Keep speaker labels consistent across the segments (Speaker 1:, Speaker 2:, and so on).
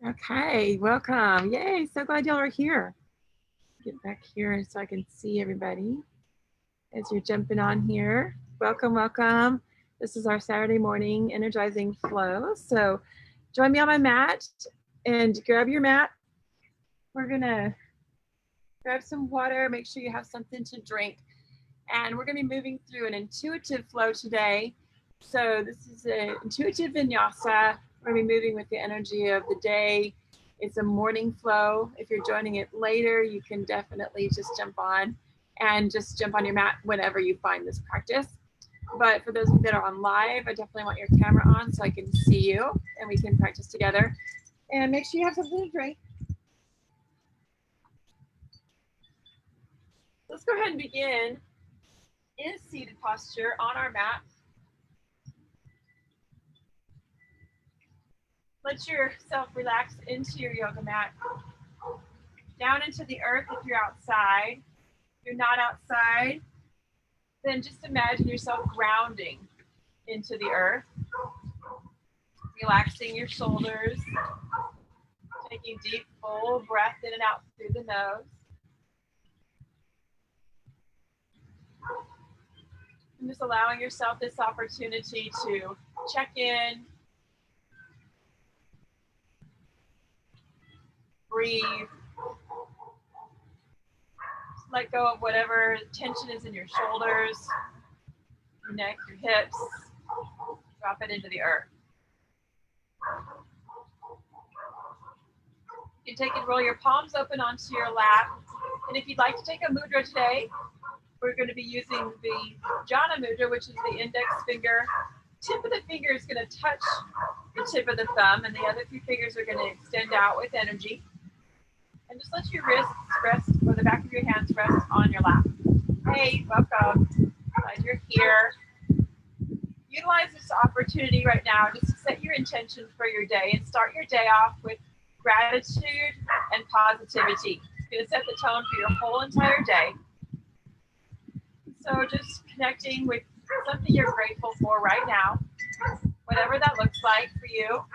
Speaker 1: Okay, welcome. Yay, so glad y'all are here. Get back here so I can see everybody as you're jumping on here. Welcome, welcome. This is our Saturday morning energizing flow. So join me on my mat and grab your mat. We're gonna grab some water, make sure you have something to drink. And we're gonna be moving through an intuitive flow today. So this is an intuitive vinyasa. We're gonna be moving with the energy of the day. It's a morning flow. If you're joining it later, you can definitely just jump on and just jump on your mat whenever you find this practice. But for those of you that are on live, I definitely want your camera on so I can see you and we can practice together. And make sure you have something to drink. Let's go ahead and begin in a seated posture on our mat. Let yourself relax into your yoga mat, down into the earth if you're outside. If you're not outside, then just imagine yourself grounding into the earth, relaxing your shoulders, taking deep, full breath in and out through the nose. And just allowing yourself this opportunity to check in, breathe, let go of whatever tension is in your shoulders, your neck, your hips. Drop it into the earth. You can take and roll your palms open onto your lap. And if you'd like to take a mudra today, we're going to be using the jhana mudra, which is the index finger. Tip of the finger is going to touch the tip of the thumb, and the other two fingers are going to extend out with energy. And just let your wrists rest, or the back of your hands rest on your lap. Hey, welcome. Glad you're here. Utilize this opportunity right now just to set your intentions for your day and start your day off with gratitude and positivity. It's going to set the tone for your whole entire day. So just connecting with something you're grateful for right now, whatever that looks like for you.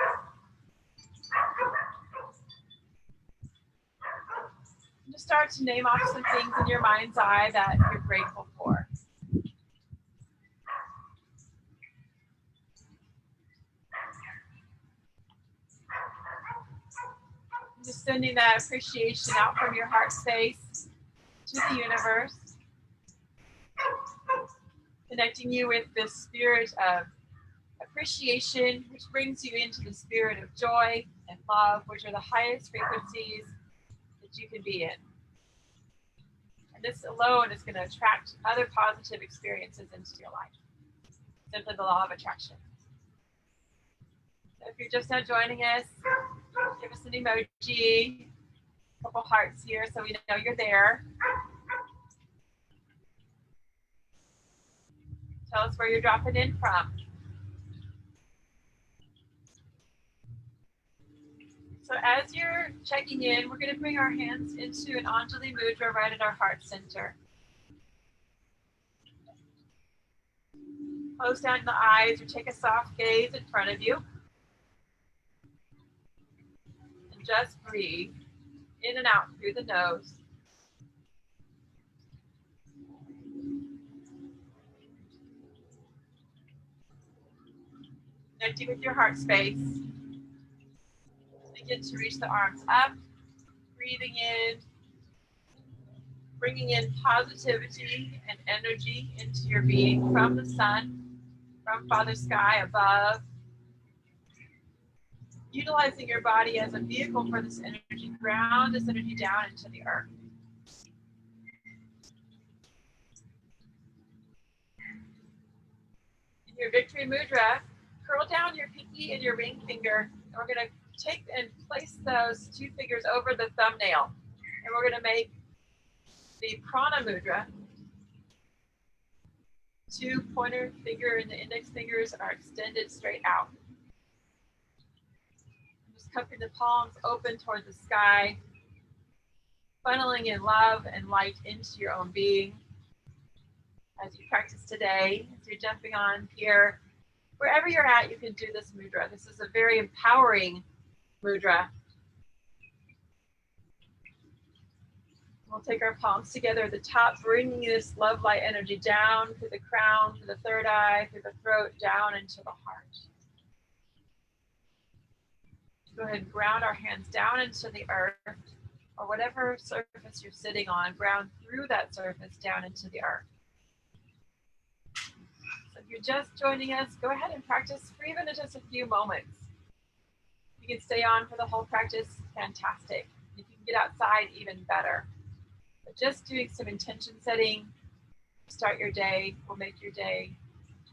Speaker 1: Just start to name off some things in your mind's eye that you're grateful for. Just sending that appreciation out from your heart space to the universe. Connecting you with the spirit of appreciation, which brings you into the spirit of joy and love, which are the highest frequencies that you can be in. And this alone is going to attract other positive experiences into your life. Simply the law of attraction. So if you're just now joining us, give us an emoji, a couple hearts here so we know you're there. Tell us where you're dropping in from. So as you're checking in, we're going to bring our hands into an Anjali mudra right at our heart center. Close down the eyes or take a soft gaze in front of you. And just breathe in and out through the nose. Connecting with your heart space. Begin to reach the arms up, breathing in, bringing in positivity and energy into your being from the sun, from Father Sky above. Utilizing your body as a vehicle for this energy, ground this energy down into the earth. In your victory mudra, curl down your pinky and your ring finger, and we're going to take and place those two fingers over the thumbnail. And we're going to make the prana mudra. Two pointer finger and the index fingers are extended straight out. Just cupping the palms open toward the sky, funneling in love and light into your own being. As you practice today, as you're jumping on here, wherever you're at, you can do this mudra. This is a very empowering mudra. We'll take our palms together at the top, bringing this love light energy down through the crown, through the third eye, through the throat, down into the heart. Go ahead and ground our hands down into the earth, or whatever surface you're sitting on, ground through that surface down into the earth. So if you're just joining us, go ahead and practice for even just a few moments. If you can stay on for the whole practice, fantastic. If you can get outside, even better. But just doing some intention setting, start your day, will make your day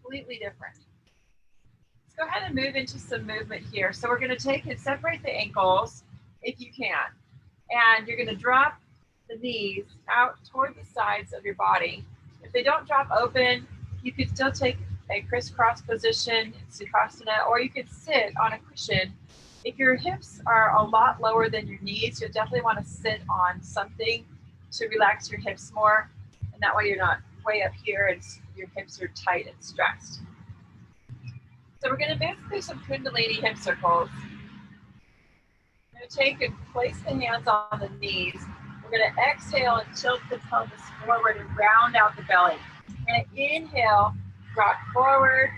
Speaker 1: completely different. Let's go ahead and move into some movement here. So we're going to take and separate the ankles if you can. And you're going to drop the knees out toward the sides of your body. If they don't drop open, you could still take a crisscross position, Sukhasana, or you could sit on a cushion. If your hips are a lot lower than your knees, you'll definitely want to sit on something to relax your hips more. And that way you're not way up here and your hips are tight and stressed. So we're going to basically do some kundalini hip circles. We're going to take and place the hands on the knees. We're going to exhale and tilt the pelvis forward and round out the belly. We're going to inhale, rock forward,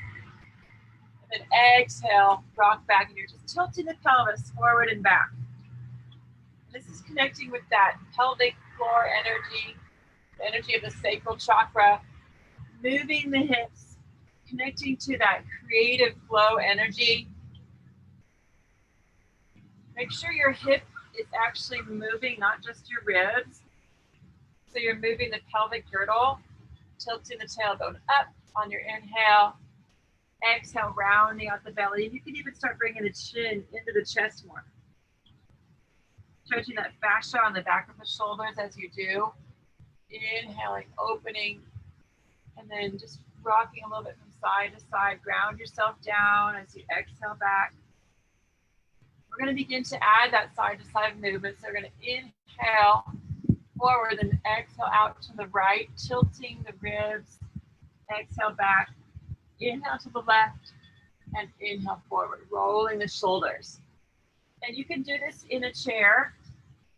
Speaker 1: and then exhale, rock back. And you're just tilting the pelvis forward and back. And this is connecting with that pelvic floor energy, the energy of the sacral chakra, moving the hips, connecting to that creative flow energy. Make sure your hip is actually moving, not just your ribs. So you're moving the pelvic girdle, tilting the tailbone up on your inhale. Exhale, rounding out the belly. You can even start bringing the chin into the chest more. Stretching that fascia on the back of the shoulders as you do. Inhaling, opening, and then just rocking a little bit from side to side. Ground yourself down as you exhale back. We're going to begin to add that side to side movement. So we're going to inhale forward and exhale out to the right, tilting the ribs. Exhale back. Inhale to the left and inhale forward, rolling the shoulders. And you can do this in a chair.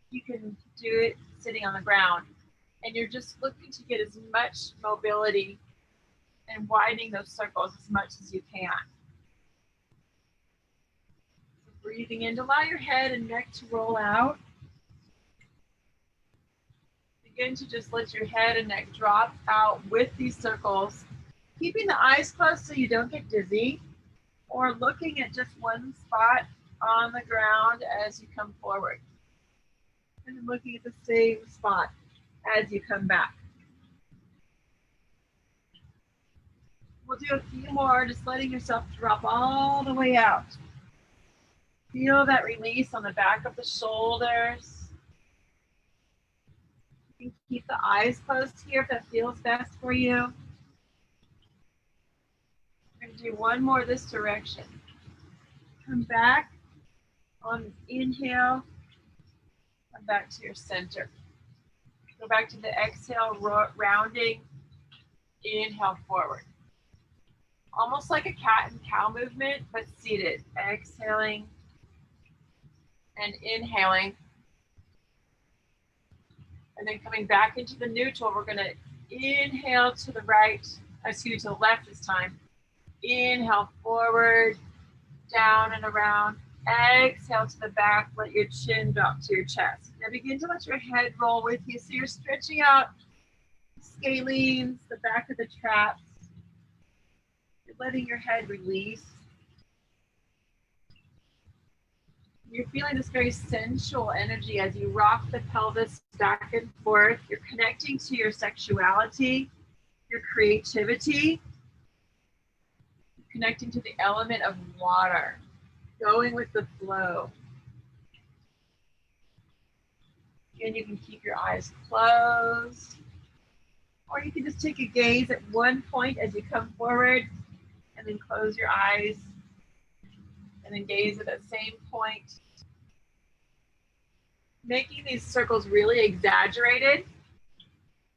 Speaker 1: You can do it sitting on the ground. And you're just looking to get as much mobility and widening those circles as much as you can. So breathing in to allow your head and neck to roll out. Begin to just let your head and neck drop out with these circles. Keeping the eyes closed so you don't get dizzy, or looking at just one spot on the ground as you come forward. And then looking at the same spot as you come back. We'll do a few more, just letting yourself drop all the way out. Feel that release on the back of the shoulders. You can keep the eyes closed here if that feels best for you. We're going to do one more this direction. Come back on inhale. Come back to your center. Go back to the exhale, rounding. Inhale forward. Almost like a cat and cow movement, but seated. Exhaling and inhaling. And then coming back into the neutral, we're going to inhale to the right, excuse me, to the left this time. Inhale forward, down and around. Exhale to the back, let your chin drop to your chest. Now begin to let your head roll with you. So you're stretching out scalenes, the back of the traps. You're letting your head release. You're feeling this very sensual energy as you rock the pelvis back and forth. You're connecting to your sexuality, your creativity, connecting to the element of water, going with the flow. Again, you can keep your eyes closed, or you can just take a gaze at one point as you come forward, and then close your eyes, and then gaze at that same point. Making these circles really exaggerated,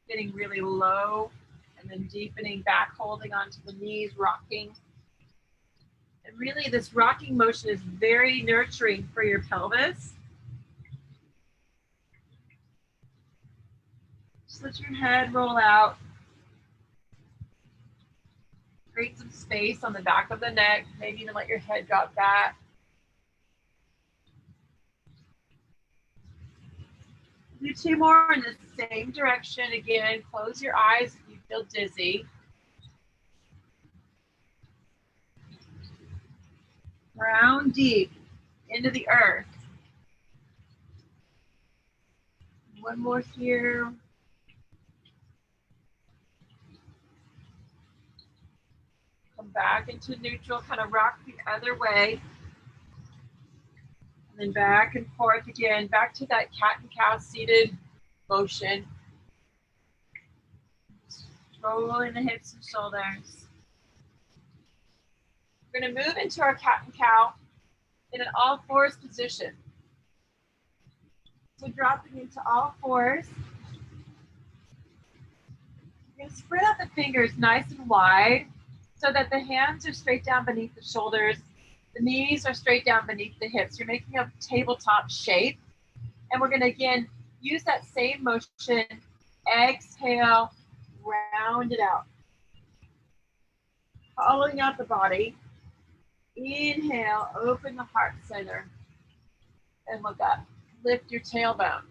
Speaker 1: getting really low, and then deepening back, holding onto the knees, rocking. And really this rocking motion is very nurturing for your pelvis. Just let your head roll out. Create some space on the back of the neck. Maybe even let your head drop back. Do 2 more in the same direction. Again, close your eyes if you feel dizzy. Ground deep into the earth. One more here. Come back into neutral, kind of rock the other way. And then back and forth again, back to that cat and cow seated motion. Rolling the hips and shoulders. We're going to move into our cat and cow in an all fours position. So dropping into all fours. You're going to spread out the fingers nice and wide so that the hands are straight down beneath the shoulders. The knees are straight down beneath the hips. You're making a tabletop shape. And we're going to, again, use that same motion. Exhale, round it out. Hollowing out the body. Inhale, open the heart center. And look up. Lift your tailbone.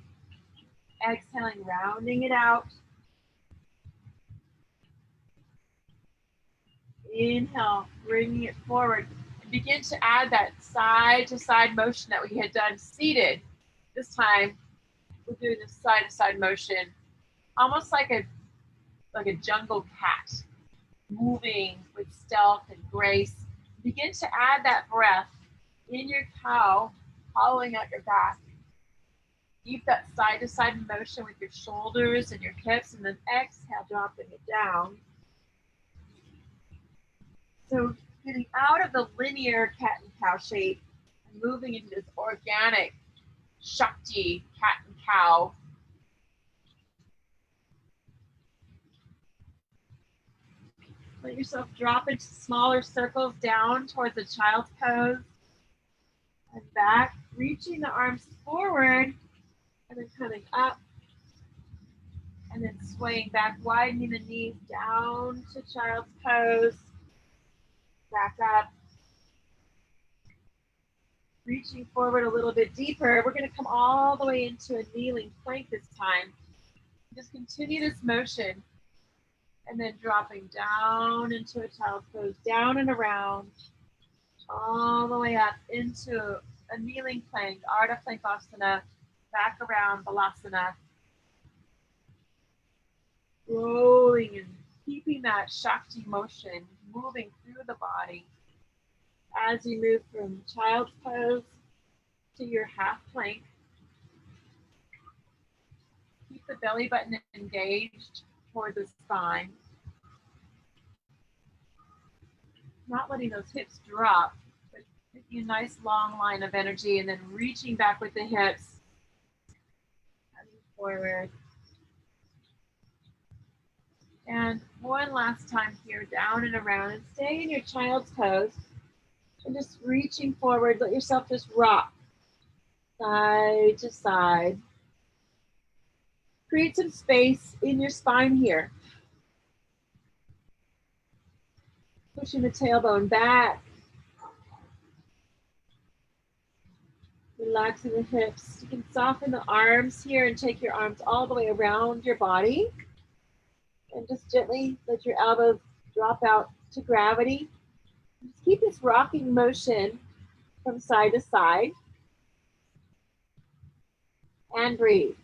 Speaker 1: Exhaling, rounding it out. Inhale, bringing it forward. And begin to add that side to side motion that we had done seated. This time, we're doing the side to side motion, almost like a jungle cat, moving with stealth and grace. Begin to add that breath in your cow, hollowing out your back. Keep that side to side motion with your shoulders and your hips, and then exhale, dropping it down. So getting out of the linear cat and cow shape and moving into this organic Shakti cat and cow. Let yourself drop into smaller circles down towards the child's pose and back, reaching the arms forward and then coming up and then swaying back, widening the knees down to child's pose, back up, reaching forward a little bit deeper. We're going to come all the way into a kneeling plank this time. Just continue this motion and then dropping down into a child's pose, down and around, all the way up into a kneeling plank, Ardha Planksasana, back around Balasana. Rolling and keeping that Shakti motion moving through the body as you move from child's pose to your half plank. Keep the belly button engaged toward the spine. Not letting those hips drop, but making a nice long line of energy and then reaching back with the hips. Coming forward. And one last time here, down and around, and stay in your child's pose. And just reaching forward, let yourself just rock side to side. Create some space in your spine here. Pushing the tailbone back. Relaxing the hips. You can soften the arms here and take your arms all the way around your body. And just gently let your elbows drop out to gravity. Just keep this rocking motion from side to side. And breathe.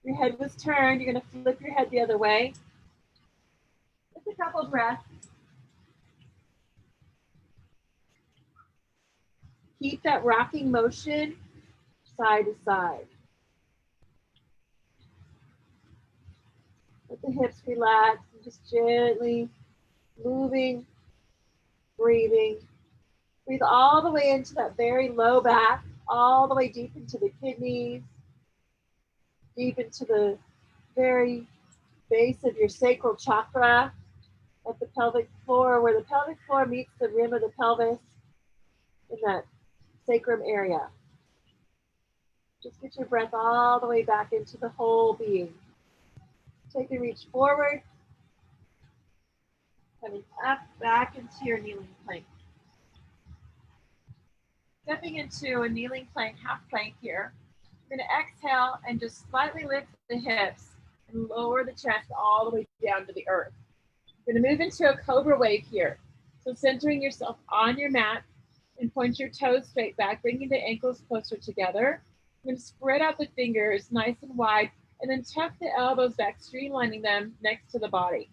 Speaker 1: Your head was turned. You're going to flip your head the other way. Just a couple breaths. Keep that rocking motion side to side. Let the hips relax and just gently moving, breathing. Breathe all the way into that very low back, all the way deep into the kidneys, deep into the very base of your sacral chakra at the pelvic floor, where the pelvic floor meets the rim of the pelvis in that sacrum area. Just get your breath all the way back into the whole being. Take a reach forward, coming up, back into your kneeling plank. Stepping into a kneeling plank, half plank here. You're going to exhale and just slightly lift the hips and lower the chest all the way down to the earth. You're going to move into a cobra wave here. So centering yourself on your mat and point your toes straight back, bringing the ankles closer together. You're going to spread out the fingers nice and wide and then tuck the elbows back, streamlining them next to the body.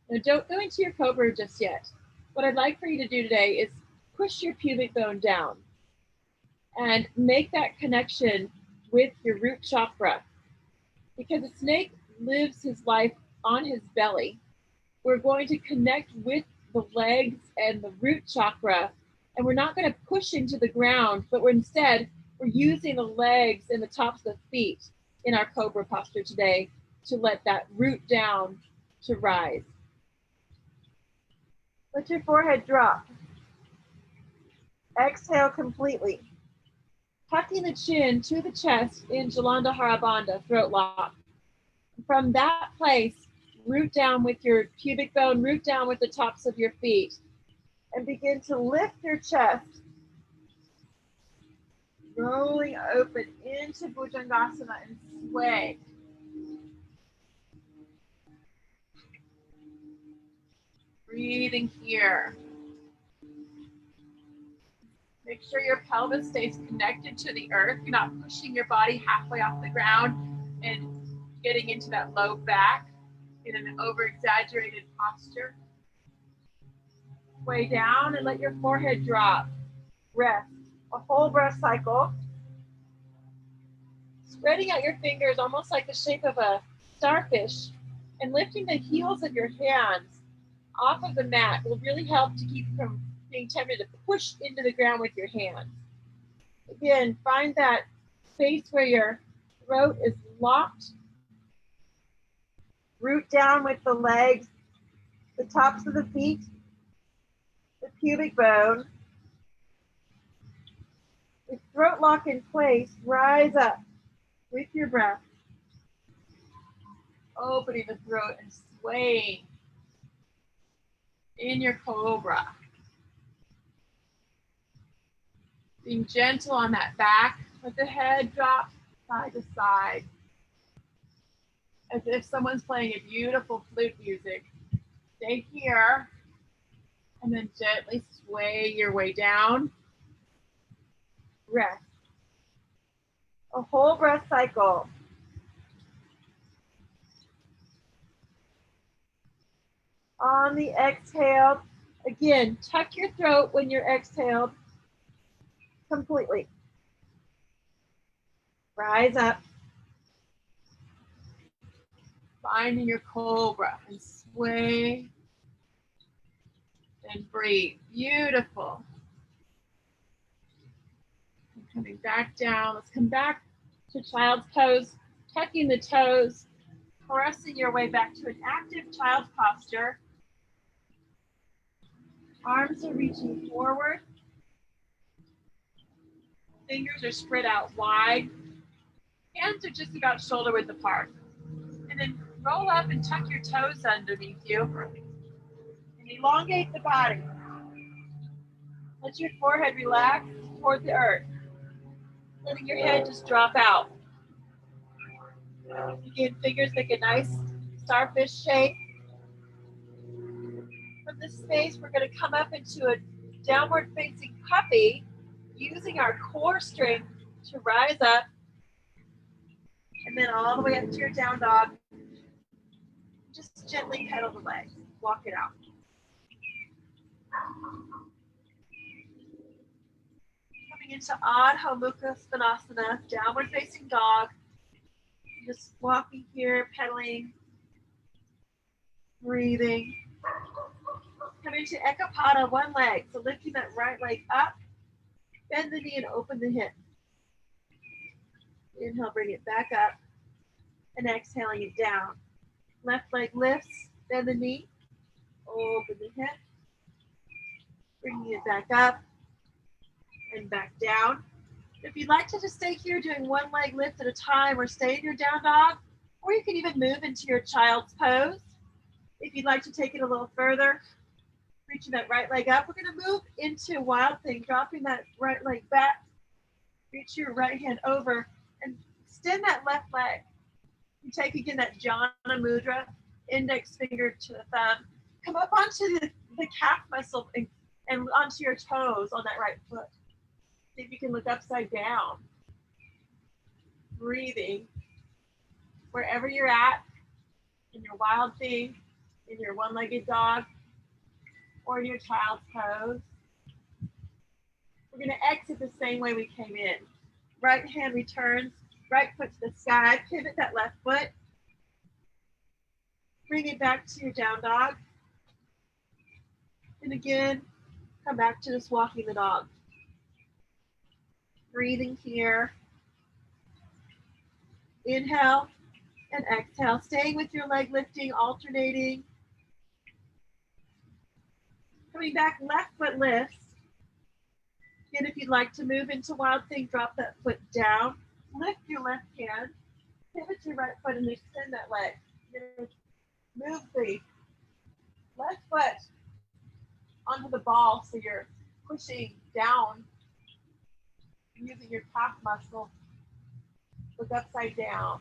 Speaker 1: Now don't go into your cobra just yet. What I'd like for you to do today is push your pubic bone down and make that connection with your root chakra. Because a snake lives his life on his belly, we're going to connect with the legs and the root chakra, and we're not going to push into the ground, but instead we're using the legs and the tops of the feet in our cobra posture today to let that root down to rise. Let your forehead drop. Exhale completely. Tucking the chin to the chest in Jalandhara Bandha, throat lock. From that place, root down with your pubic bone, root down with the tops of your feet, and begin to lift your chest, rolling open into Bhujangasana and sway. Breathing here. Make sure your pelvis stays connected to the earth. You're not pushing your body halfway off the ground and getting into that low back in an over-exaggerated posture. Way down and let your forehead drop. Rest. A whole breath cycle. Spreading out your fingers almost like the shape of a starfish and lifting the heels of your hands off of the mat will really help to keep you from being tempted to push into the ground with your hands. Again, find that space where your throat is locked. Root down with the legs, the tops of the feet, the pubic bone. With throat lock in place, rise up with your breath. Opening the throat and swaying in your cobra. Being gentle on that back, let the head drop side to side. As if someone's playing a beautiful flute music. Stay here and then gently sway your way down. Rest. A whole breath cycle. On the exhale, again, tuck your throat when you're exhaled completely. Rise up. Finding your cobra and sway and breathe. Beautiful. And coming back down. Let's come back to child's pose, tucking the toes, pressing your way back to an active child's posture. Arms are reaching forward. Fingers are spread out wide. Hands are just about shoulder width apart. And then roll up and tuck your toes underneath you. And elongate the body. Let your forehead relax toward the earth. Letting your head just drop out. Again, fingers make a nice starfish shape. From this space, we're going to come up into a downward facing puppy, using our core strength to rise up, and then all the way up to your down dog. Just gently pedal the legs, walk it out. Coming into Adho Mukha Svanasana, downward facing dog. Just walking here, pedaling, breathing. Coming to Ekapada, one leg. So lifting that right leg up, bend the knee and open the hip. Inhale, bring it back up, and exhaling it down. Left leg lifts, bend the knee, open the hip, bringing it back up and back down. If you'd like to just stay here doing one leg lift at a time or stay in your down dog, or you can even move into your child's pose. If you'd like to take it a little further, reaching that right leg up, we're going to move into wild thing, dropping that right leg back. Reach your right hand over and extend that left leg. You take again that jhana mudra, index finger to the thumb. Come up onto the calf muscle and onto your toes on that right foot. See if you can look upside down. Breathing wherever you're at, in your wild thing, in your one-legged dog, or in your child's pose. We're going to exit the same way we came in. Right hand returns, right foot to the sky, pivot that left foot. Bring it back to your down dog. And again, come back to just walking the dog. Breathing here. Inhale and exhale, staying with your leg lifting, alternating. Coming back, left foot lifts. Again, if you'd like to move into wild thing, drop that foot down. Lift your left hand, pivot your right foot and extend that leg. Move the left foot onto the ball so you're pushing down using your calf muscle. Look upside down.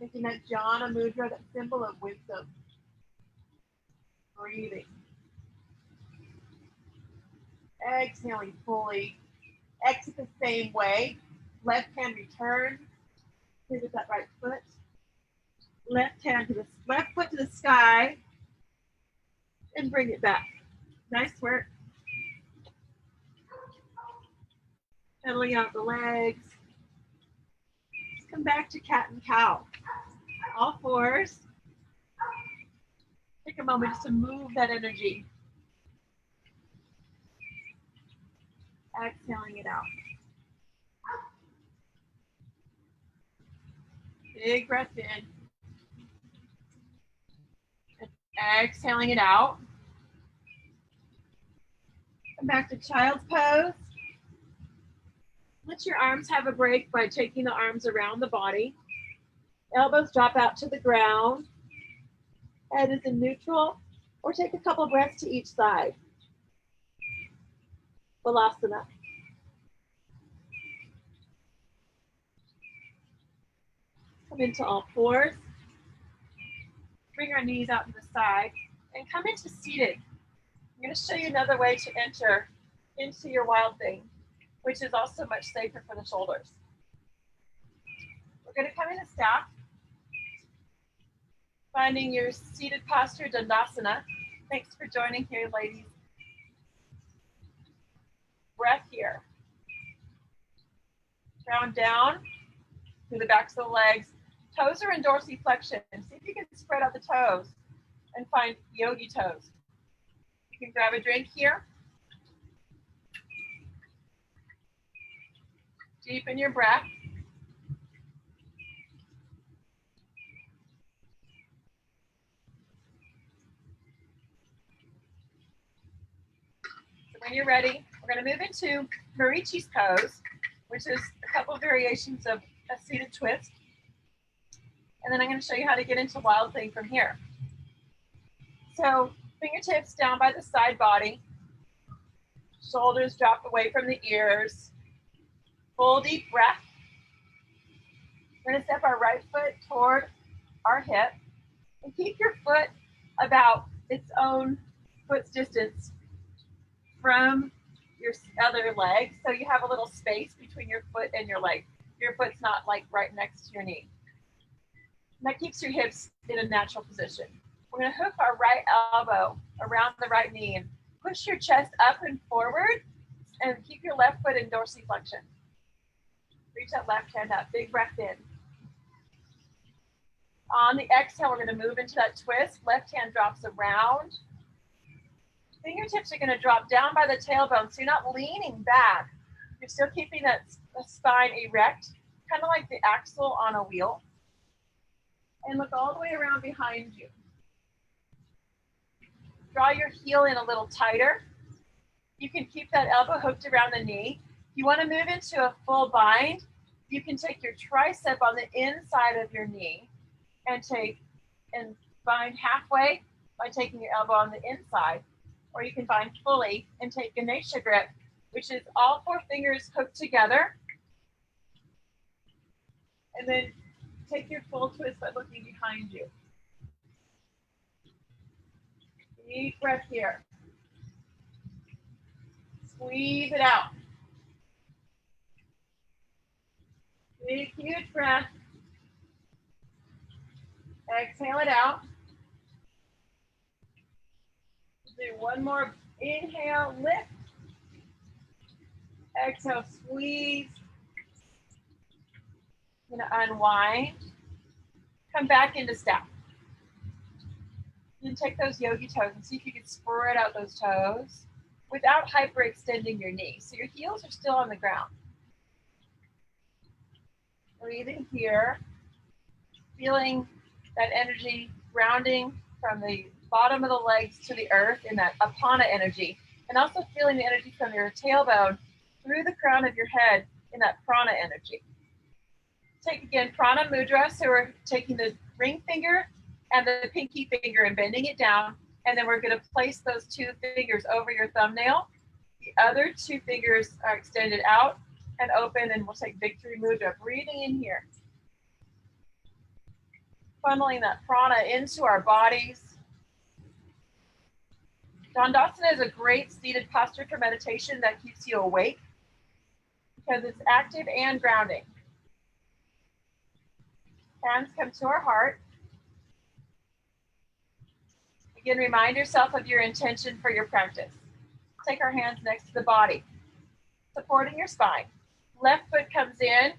Speaker 1: Making that jhana mudra, that symbol of wisdom. Breathing. Exhaling fully. Exit the same way. Left hand return. Pivot that right foot. Left foot to the sky. And bring it back. Nice work. Pedaling out the legs. Let's come back to cat and cow. All fours. Take a moment just to move that energy. Exhaling it out. Big breath in. And exhaling it out. Come back to child's pose. Let your arms have a break by taking the arms around the body. Elbows drop out to the ground. Head is in neutral, or take a couple breaths to each side. Vinyasa. Come into all fours. Bring our knees out to the side and come into seated. I'm going to show you another way to enter into your wild thing, which is also much safer for the shoulders. We're going to come into staff, finding your seated posture, Dandasana. Thanks for joining here, ladies. Breath here. Ground down through the backs of the legs. Toes are in dorsiflexion. See if you can spread out the toes and find yogi toes. You can grab a drink here. Deepen your breath. So when you're ready, we're going to move into Marichi's pose, which is a couple variations of a seated twist. And then I'm going to show you how to get into wild thing from here. So fingertips down by the side body. Shoulders drop away from the ears. Full deep breath. We're going to step our right foot toward our hip and keep your foot about its own foot's distance from your other leg. So you have a little space between your foot and your leg. Your foot's not like right next to your knee. And that keeps your hips in a natural position. We're going to hook our right elbow around the right knee and push your chest up and forward and keep your left foot in dorsiflexion. Reach that left hand up, big breath in. On the exhale, we're going to move into that twist. Left hand drops around. Fingertips are going to drop down by the tailbone, so you're not leaning back. You're still keeping that spine erect, kind of like the axle on a wheel. And look all the way around behind you. Draw your heel in a little tighter. You can keep that elbow hooked around the knee. If you want to move into a full bind, you can take your tricep on the inside of your knee and bind halfway by taking your elbow on the inside. Or you can bind fully and take Ganesha grip, which is all 4 fingers hooked together. And then take your full twist by looking behind you. Deep breath here. Squeeze it out. Big, huge breath. Exhale it out. Do one more inhale, lift. Exhale, squeeze. I'm going to unwind. Come back into staff. And take those yogi toes and see if you can spread out those toes without hyperextending your knees. So your heels are still on the ground. Breathing here, feeling that energy grounding from the bottom of the legs to the earth in that apana energy, and also feeling the energy from your tailbone through the crown of your head in that prana energy. Take again prana mudra, so we're taking the ring finger and the pinky finger and bending it down, and then we're going to place those 2 fingers over your thumbnail. The other 2 fingers are extended out and open, and we'll take victory mudra, breathing in here. Funneling that prana into our bodies. Dandasana is a great seated posture for meditation that keeps you awake because it's active and grounding. Hands come to our heart. Again, remind yourself of your intention for your practice. Take our hands next to the body, supporting your spine. Left foot comes in,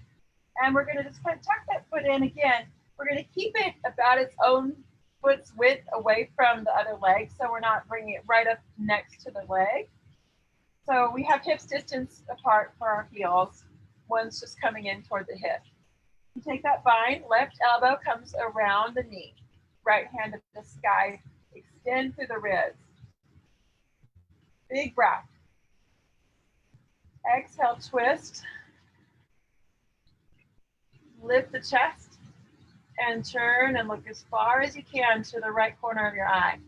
Speaker 1: and we're going to just kind of tuck that foot in again. We're going to keep it about its own foot's width away from the other leg, so we're not bringing it right up next to the leg. So we have hips distance apart for our heels. One's just coming in toward the hip. You take that bind, left elbow comes around the knee, right hand to the sky, extend through the ribs. Big breath. Exhale, twist. Lift the chest and turn and look as far as you can to the right corner of your eye.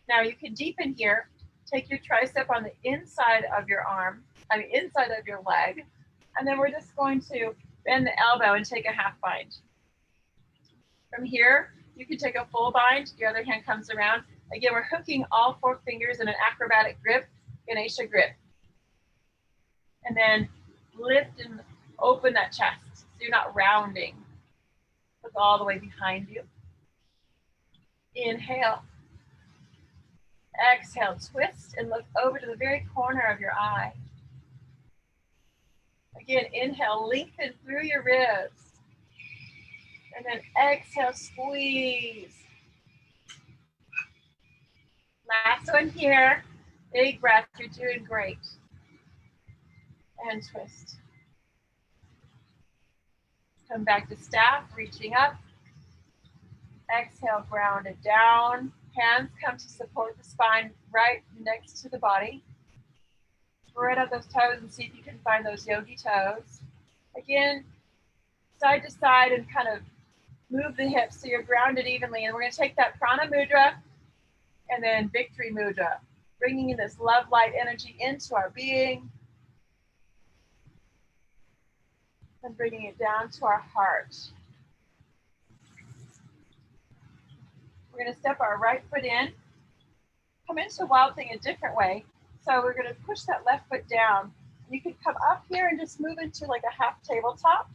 Speaker 1: Now you can deepen here. Take your tricep on the inside of your inside of your leg. And then we're just going to bend the elbow and take a half bind. From here, you can take a full bind. Your other hand comes around. Again, we're hooking all 4 fingers in an acrobatic grip, Ganesha grip. And then lift and open that chest. So you're not rounding. Look all the way behind you. Inhale. Exhale, twist and look over to the very corner of your eye. Again, inhale, lengthen through your ribs. And then exhale, squeeze. Last one here. Big breath, you're doing great. And twist. Come back to staff, reaching up. Exhale, ground it down. Hands come to support the spine right next to the body. Spread out those toes and see if you can find those yogi toes. Again, side to side and kind of move the hips so you're grounded evenly. And we're going to take that prana mudra and then victory mudra, bringing in this love light energy into our being and bringing it down to our heart. We're going to step our right foot in, come into Wild Thing a different way. So we're going to push that left foot down. You can come up here and just move into like a half tabletop.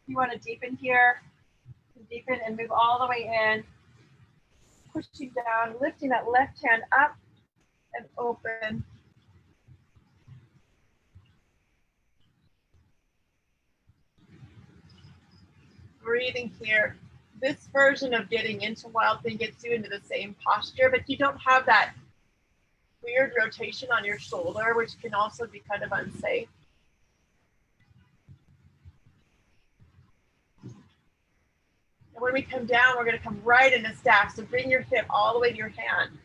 Speaker 1: You want to deepen here, deepen and move all the way in, pushing down, lifting that left hand up and open. Breathing here. This version of getting into Wild Thing gets you into the same posture, but you don't have that weird rotation on your shoulder, which can also be kind of unsafe. And when we come down, we're going to come right into staff. So bring your hip all the way to your hand.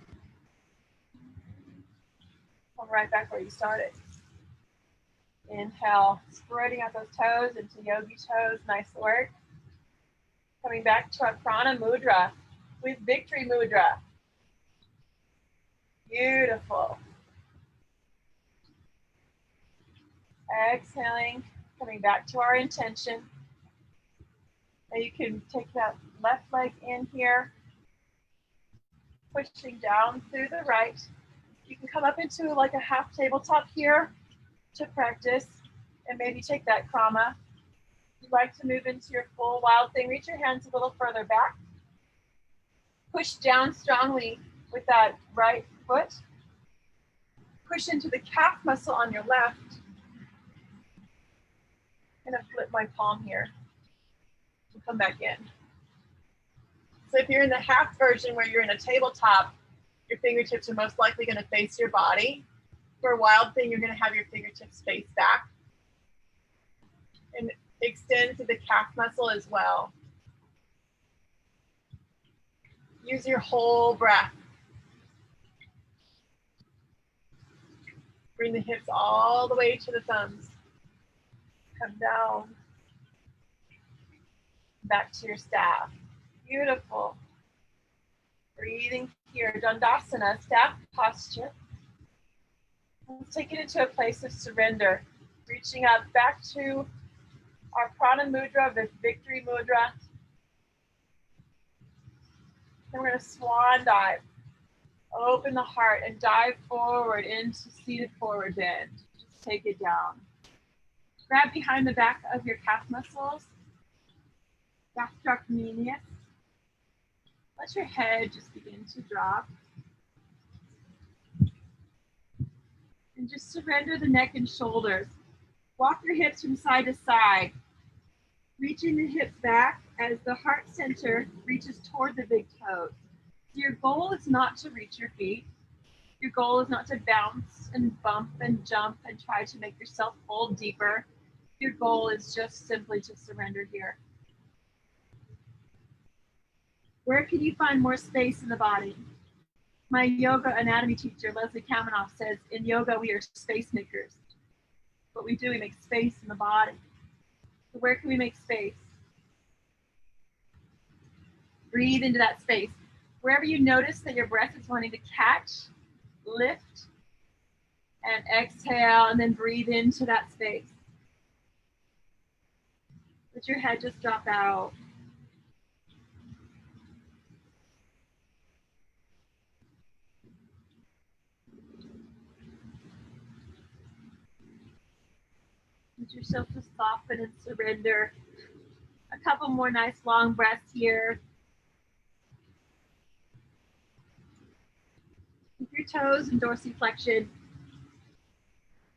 Speaker 1: Come right back where you started. Inhale, spreading out those toes into yogi toes. Nice work. Coming back to our prana mudra with victory mudra. Beautiful. Exhaling, coming back to our intention. Now you can take that left leg in here, pushing down through the right. You can come up into like a half tabletop here to practice and maybe take that krama. If you'd like to move into your full wild thing, reach your hands a little further back. Push down strongly with that right foot. Push into the calf muscle on your left. I'm gonna flip my palm here and come back in. So if you're in the half version where you're in a tabletop, your fingertips are most likely gonna face your body. For a wild thing, you're gonna have your fingertips face back. And extend to the calf muscle as well. Use your whole breath. Bring the hips all the way to the thumbs. Come down. Back to your staff. Beautiful. Breathing here, Dandasana, staff posture. Let's take it into a place of surrender. Reaching up back to our prana mudra, the victory mudra. And we're gonna swan dive. Open the heart and dive forward into seated forward bend. Just take it down. Grab behind the back of your calf muscles. Gastrocnemius. Let your head just begin to drop. And just surrender the neck and shoulders. Walk your hips from side to side. Reaching the hips back as the heart center reaches toward the big toes. Your goal is not to reach your feet. Your goal is not to bounce and bump and jump and try to make yourself fold deeper. Your goal is just simply to surrender here. Where can you find more space in the body? My yoga anatomy teacher, Leslie Kamenoff, says, in yoga, we are space makers. What we do, we make space in the body. So where can we make space? Breathe into that space. Wherever you notice that your breath is wanting to catch, lift, and exhale, and then breathe into that space. Let your head just drop out. Let yourself just soften and surrender. A couple more nice long breaths here. Keep your toes in dorsiflexion.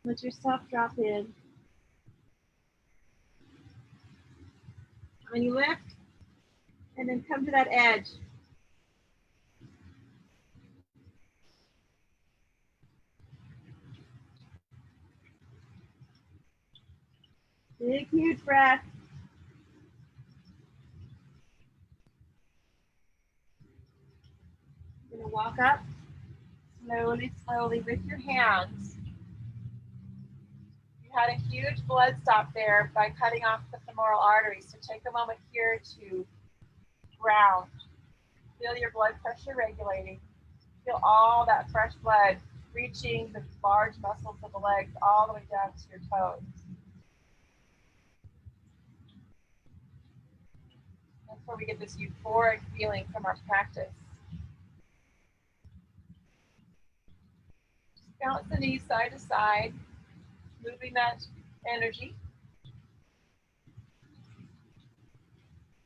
Speaker 1: Let yourself drop in. When you lift, and then come to that edge. Big, huge breath. You're gonna walk up slowly, slowly with your hands. You had a huge blood stop there by cutting off the femoral artery. So take a moment here to ground. Feel your blood pressure regulating. Feel all that fresh blood reaching the large muscles of the legs all the way down to your toes. That's where we get this euphoric feeling from our practice. Just bounce the knees side to side, moving that energy.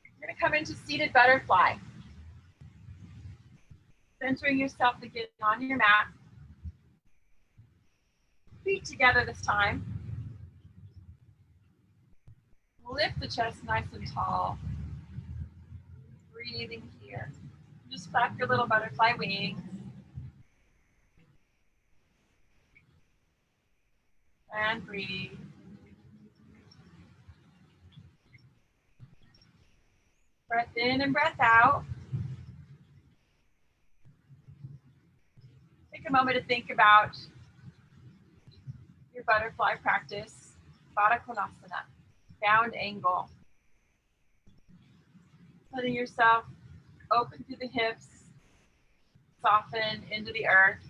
Speaker 1: You're going to come into seated butterfly. Centering yourself again on your mat. Feet together this time. Lift the chest nice and tall. Breathing here. Just flap your little butterfly wings. And breathe. Breath in and breath out. Take a moment to think about your butterfly practice. Baddha Konasana, down angle. Letting yourself open through the hips, soften into the earth.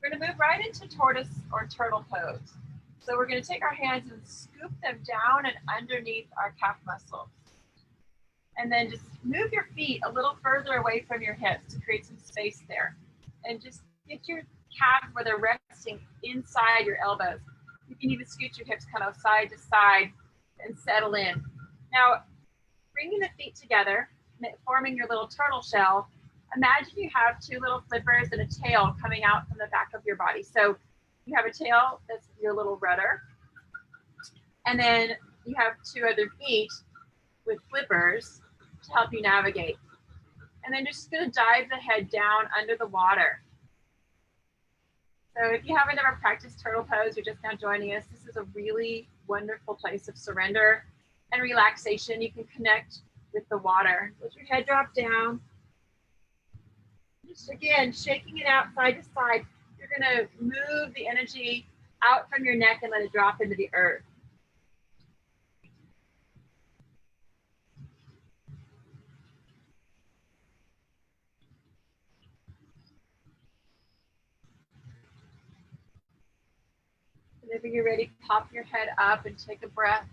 Speaker 1: We're going to move right into tortoise or turtle pose. So we're going to take our hands and scoop them down and underneath our calf muscles. And then just move your feet a little further away from your hips to create some space there. And just get your calves where they're resting inside your elbows. You can even scoot your hips kind of side to side and settle in. Now, bringing the feet together, forming your little turtle shell, imagine you have two little flippers and a tail coming out from the back of your body. So you have a tail that's your little rudder, and then you have two other feet with flippers to help you navigate. And then just going to dive the head down under the water. So if you haven't ever practiced turtle pose, you're just now joining us, this is a really wonderful place of surrender and relaxation. You can connect with the water. Let your head drop down. Just again, shaking it out side to side. You're going to move the energy out from your neck and let it drop into the earth. Whenever you're ready, pop your head up and take a breath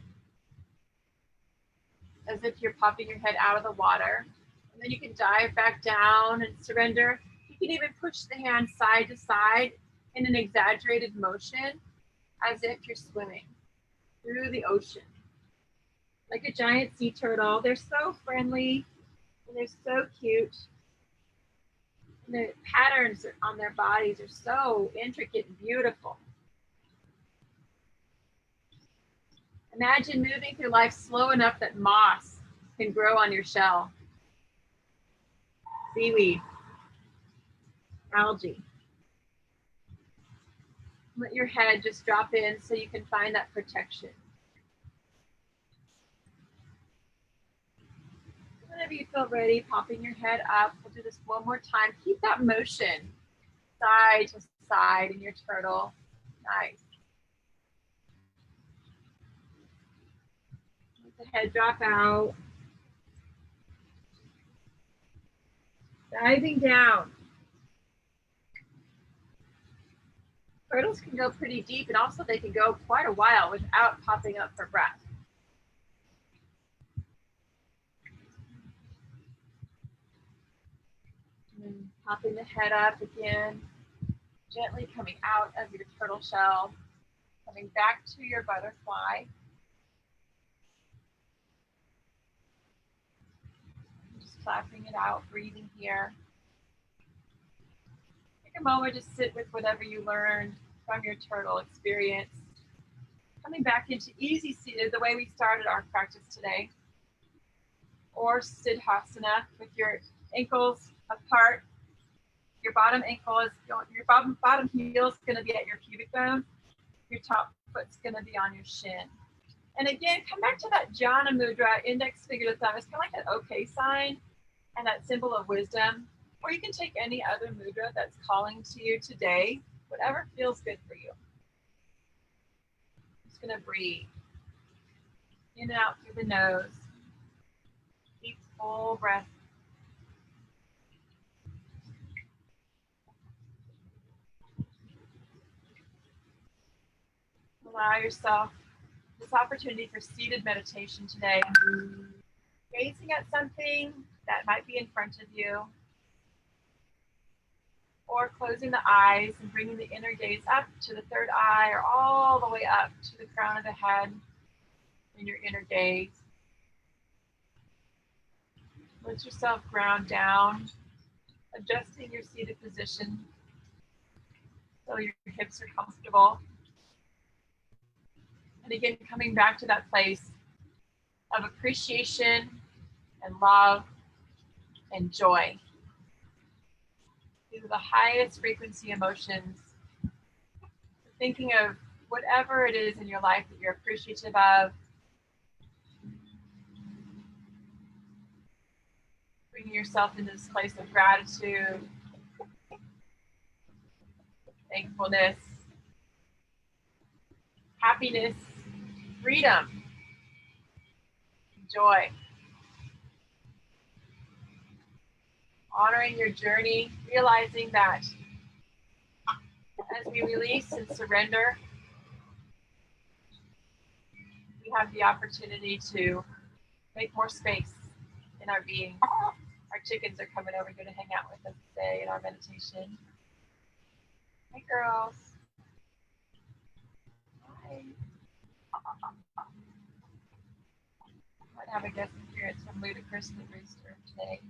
Speaker 1: as if you're popping your head out of the water. And then you can dive back down and surrender. You can even push the hands side to side in an exaggerated motion as if you're swimming through the ocean. Like a giant sea turtle. They're so friendly and they're so cute. And the patterns on their bodies are so intricate and beautiful. Imagine moving through life slow enough that moss can grow on your shell. Seaweed, algae. Let your head just drop in so you can find that protection. Whenever you feel ready, popping your head up. We'll do this one more time. Keep that motion side to side in your turtle. Nice. Let the head drop out. Diving down. Turtles can go pretty deep, and also they can go quite a while without popping up for breath. And popping the head up again, gently coming out of your turtle shell, coming back to your butterfly. Just clapping it out, breathing here. Take a moment to sit with whatever you learned from your turtle experience. Coming back into easy seated, the way we started our practice today. Or Siddhasana with your ankles apart. Your bottom ankle is going, your bottom heel is going to be at your pubic bone. Your top foot's going to be on your shin. And again, come back to that jhana mudra, index finger to thumb. It's kind of like an okay sign and that symbol of wisdom. Or you can take any other mudra that's calling to you today, whatever feels good for you. Just going to breathe in and out through the nose. Deep, full breath. Allow yourself this opportunity for seated meditation today. Gazing at something that might be in front of you, or closing the eyes and bringing the inner gaze up to the third eye or all the way up to the crown of the head in your inner gaze. Let yourself ground down, adjusting your seated position so your hips are comfortable. And again, coming back to that place of appreciation and love and joy. These are the highest frequency emotions. Thinking of whatever it is in your life that you're appreciative of. Bringing yourself into this place of gratitude, thankfulness, happiness, freedom, joy. Honoring your journey, realizing that as we release and surrender, we have the opportunity to make more space in our being. Our chickens are coming over here to hang out with us today in our meditation. Hi, girls. Hi. I might have a guest appearance from Ludacris the Rooster today.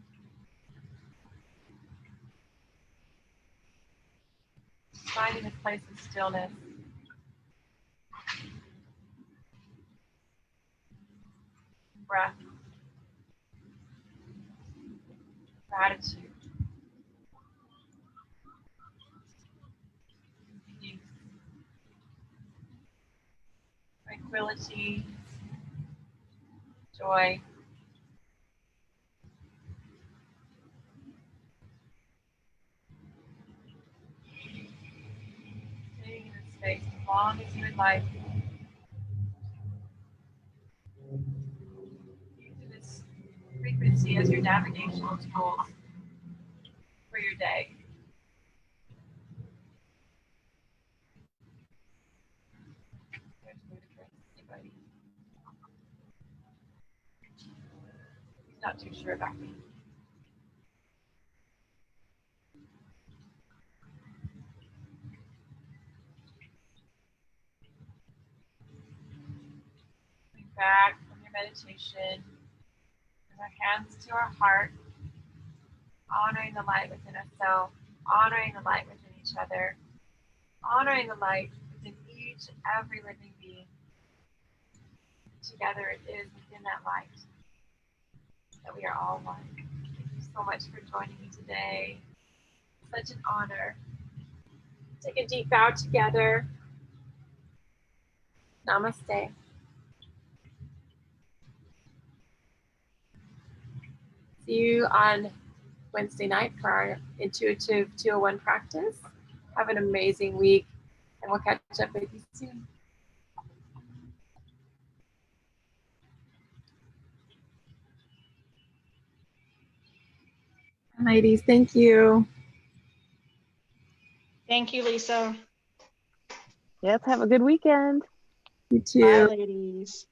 Speaker 1: Finding this place of stillness. Breath. Gratitude. Peace. Tranquility. Joy. Staying in this space as long as you would like. Using this frequency as your navigational tools for your day. There's Ludacris. Anybody? He's not too sure about me. Coming back from your meditation, with our hands to our heart, honoring the light within ourselves, honoring the light within each other, honoring the light within each and every living being. Together it is within that light that we are all one. Thank you so much for joining me today. Such an honor. Take a deep bow together. Namaste. See you on Wednesday night for our Intuitive 201 practice. Have an amazing week, and we'll catch up with you soon. Ladies, thank you.
Speaker 2: Thank you, Lisa.
Speaker 3: Yep, have a good weekend.
Speaker 1: You too.
Speaker 2: Bye, ladies.